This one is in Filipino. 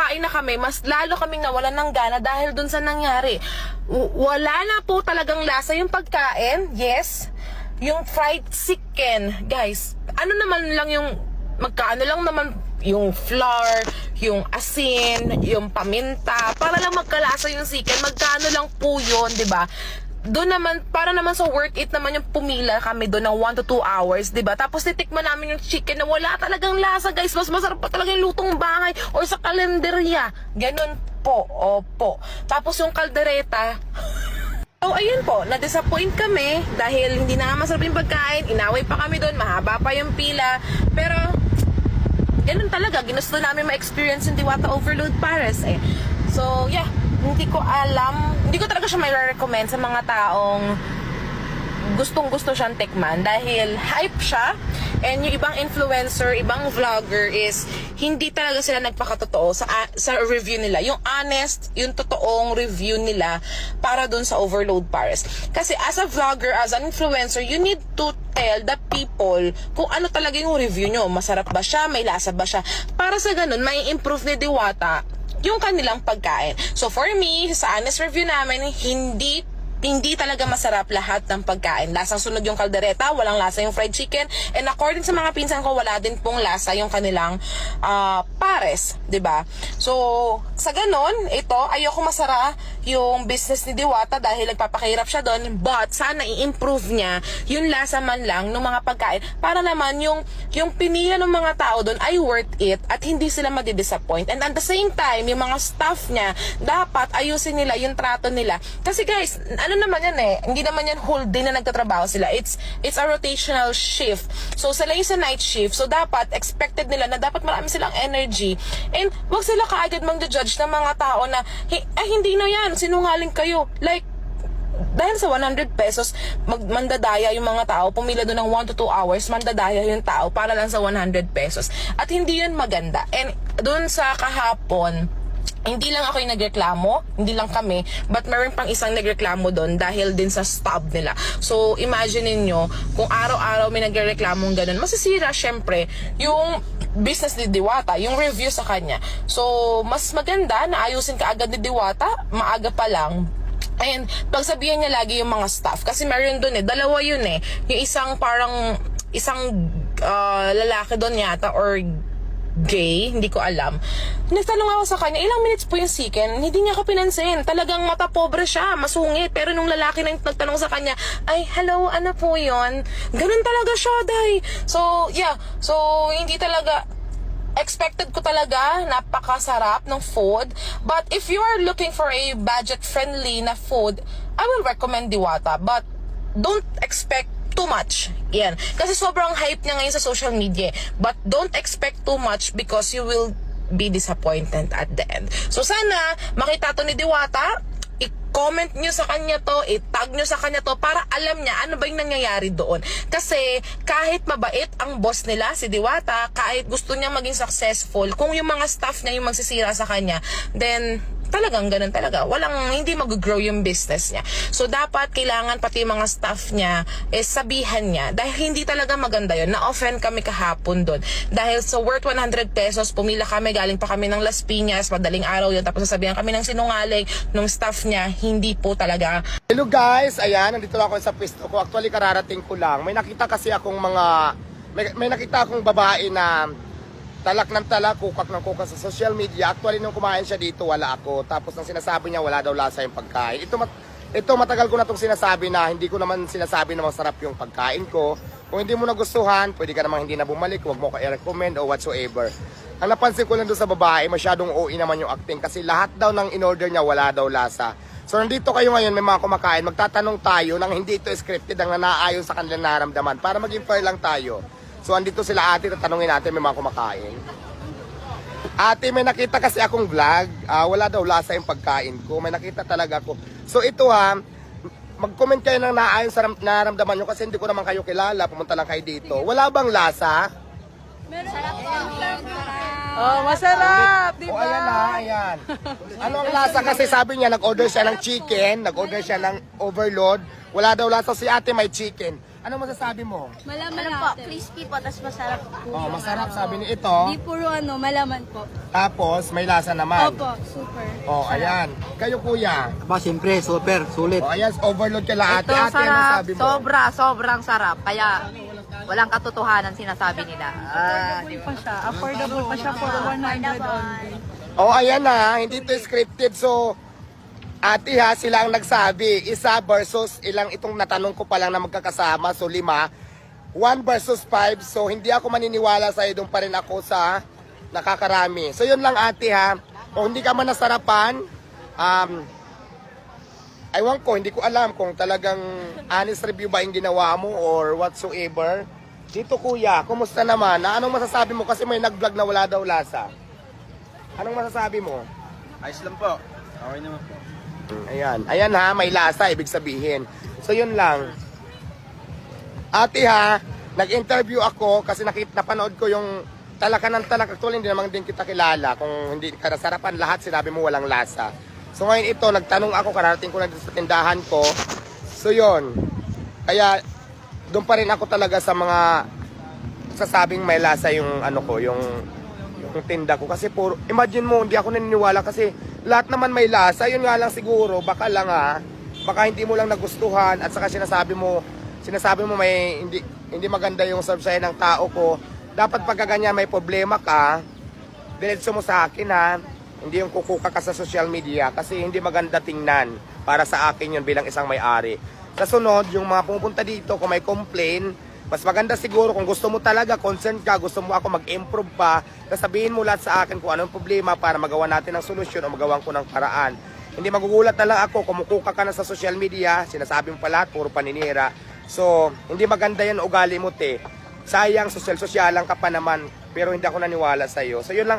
kakain na kami, mas lalo kaming nawalan ng gana dahil dun sa nangyari. Wala na po talagang lasa yung pagkain. Yes, yung fried chicken, guys, ano naman lang yung, magkaano lang naman yung flour, yung asin, yung paminta, para lang magkalasa yung chicken, magkano lang po yun, diba? Doon naman, para naman sa worth it naman yung pumila kami doon ng 1 to 2 hours, diba? Tapos titikman namin yung chicken na wala talagang lasa, guys. Mas masarap pa talaga yung lutong bahay or sa kalenderya. Ganun po, opo. Tapos yung kaldereta, so ayun po, na-disappoint kami dahil hindi na masarap yung pagkain, inaway pa kami doon, mahaba pa yung pila, pero ganun talaga, ginusto namin ma-experience yung Diwata Overload Paris eh. So yeah, hindi ko alam, hindi ko talaga siya may recommend sa mga taong gustong-gusto siyang tikman dahil hype siya, and yung ibang influencer, ibang vlogger is hindi talaga sila nagpakatotoo sa review nila. Yung honest, yung totoong review nila para dun sa Overload Paris. Kasi as a vlogger, as an influencer, you need to tell the people kung ano talaga yung review nyo. Masarap ba siya? May lasa ba siya? Para sa ganun, may improve ni Diwata yung kanilang pagkain. So for me, sa honest review namin, hindi talaga masarap lahat ng pagkain. Lasang sunog yung kaldereta, walang lasa yung fried chicken, and according sa mga pinsan ko, wala din pong lasa yung kanilang pares, 'di ba? So, sa ganon, ito, ayoko masara yung business ni Diwata dahil nagpapakahirap siya doon, but sana i-improve niya yung lasa man lang ng mga pagkain para naman yung pinila ng mga tao doon ay worth it at hindi sila madi-disappoint. And at the same time, yung mga staff niya, dapat ayusin nila yung trato nila. Kasi guys, ano naman yan eh, hindi naman yan whole day na nagtatrabaho sila. It's a rotational shift. So sila yung sa night shift. So dapat expected nila na dapat marami silang energy. And wag sila kaagad mang-judge ng mga tao na hindi na yan, sinungaling kayo. Like, dahil sa 100 pesos, mandadaya yung mga tao, pumila doon ng 1 to 2 hours, mandadaya yung tao para lang sa 100 pesos. At hindi yun maganda. And doon sa kahapon, hindi lang ako yung nagreklamo, hindi lang kami, but meron pang isang nagreklamo doon dahil din sa stop nila. So, imagine niyo kung araw-araw may nagreklamo ganun, masisira syempre yung business ni Diwata, yung review sa kanya. So, mas maganda na ayusin ka agad ni Diwata, maaga pa lang. And pagsabihan niya lagi yung mga staff, kasi meron doon dalawa yun yung isang parang, lalaki doon yata, or gay, hindi ko alam. Nagtanong ako sa kanya, ilang minutes po yung chicken? Hindi niya ako pinansin. Talagang mata pobre siya, masungit. Pero nung lalaki na nagtanong sa kanya, ay, hello, ano po yun? Ganun talaga siya, day. So, yeah. So, hindi talaga, expected ko talaga, napakasarap ng food. But if you are looking for a budget-friendly na food, I will recommend Diwata. But don't expect too much. Yan. Kasi sobrang hype niya ngayon sa social media. But don't expect too much because you will be disappointed at the end. So sana makita to ni Diwata, i-comment nyo sa kanya to, i-tag nyo sa kanya to para alam niya ano ba yung nangyayari doon. Kasi kahit mabait ang boss nila, si Diwata, kahit gusto niya maging successful, kung yung mga staff niya yung magsisira sa kanya, then talagang ganun talaga. Hindi mag-grow yung business niya. So, dapat kailangan pati yung mga staff niya sabihan niya. Dahil hindi talaga maganda yun. Na-offend kami kahapon doon. Dahil sa worth 100 pesos, pumila kami, galing pa kami ng Las Piñas, madaling araw yun. Tapos sasabihan kami ng sinungaling nung staff niya, hindi po talaga. Hello guys! Ayan, nandito ako sa pwesto ko. Actually, kararating ko lang. May nakita kasi akong may nakita akong babae na talak ng talak, kukak ng kukak sa social media. Actually, nung kumain siya dito, wala ako. Tapos, nang sinasabi niya, wala daw lasa yung pagkain. Ito matagal ko na itong sinasabi na hindi ko naman sinasabi na masarap yung pagkain ko. Kung hindi mo nagustuhan, pwede ka namang hindi na bumalik. Huwag mo ka i-recommend o whatsoever. Ang napansin ko lang doon sa babae, masyadong OA naman yung acting. Kasi lahat daw ng in-order niya, wala daw lasa. So, nandito kayo ngayon, may mga kumakain. Magtatanong tayo nang hindi ito scripted, ang nanaayon sa kanilang nararamdaman. Para maging fair lang tayo. So, andito sila ate, tatanungin natin, may mga kumakain. Ate, may nakita kasi akong vlog. Wala daw lasa yung pagkain ko. May nakita talaga ako. So, ito mag-comment kayo ng naayon sa nararamdaman nyo kasi hindi ko naman kayo kilala. Pumunta lang kayo dito. Wala bang lasa? Oh, masarap, di ba? Ayan ayan. Ano ang lasa? Kasi sabi niya, nag-order siya ng chicken, nag-order siya ng overload. Wala daw lasa si ate, may chicken. Ano masasabi mo? Malaman po, crispy po, tapos masarap po. Oh, masarap sabi ni ito. Di puro malaman po. Tapos may lasa naman. Opo, super. Oh, ayan. Kayo kuya. Ba, siyempre, super, sulit. Oh, ayan, overload ka lang ate. Ito Ate, ano sarap, sabi mo? sobrang sarap. Kaya walang katotohanan sinasabi nila. Affordable pa siya. Affordable pa siya for 100 only. Oh, ayan na. Hindi to scripted. So, ate ha, sila ang nagsabi. Isa versus ilang itong natanong ko pa lang na magkakasama. So, 5. 1 versus 5. So, hindi ako maniniwala sa'yo. Doon pa rin ako sa nakakarami. So, yun lang ate ha. Kung hindi ka man nasarapan, aywan ko, hindi ko alam kung talagang honest review ba yung ginawa mo or whatsoever. Dito kuya, kumusta naman? Anong masasabi mo? Kasi may nag-vlog na wala daw lasa. Anong masasabi mo? Ayos lang po. Okay naman po. Ayan. Ayan ha, may lasa, ibig sabihin. So yun lang. Ate ha, nag-interview ako kasi napanood ko yung talaka ng talaka. Actually, hindi naman din kita kilala. Kung hindi ka nasarapan lahat, sinabi mo walang lasa. So ngayon ito, nagtanong ako, kararating ko na dito sa tindahan ko. So yun. Kaya, doon pa rin ako talaga sa mga sasabing may lasa yung ano ko, yung tinda ko. Kasi puro, imagine mo, hindi ako naniniwala kasi lahat naman may lasa. Yun nga lang siguro, baka lang baka hindi mo lang nagustuhan at saka sinasabi mo may hindi maganda yung serve sa'yo ng tao ko. Dapat pagka ganyan may problema ka, diretso mo sa akin ha. Hindi yung kukuka ka sa social media kasi hindi maganda tingnan para sa akin yun bilang isang may-ari. Sa sunod, yung mga pumupunta dito, kung may complain, mas maganda siguro kung gusto mo talaga, concerned ka, gusto mo ako mag-improve pa, sabihin mo lahat sa akin kung anong problema para magawa natin ng solusyon o magawan ko ng paraan. Hindi magugulat na lang ako, kumukuka ka na sa social media, sinasabi mo pa lahat, puro paninira. So, hindi maganda yan ugali mo te. Sayang, social-sosyalan ka pa naman, pero hindi ako naniwala sa'yo. So, yun lang.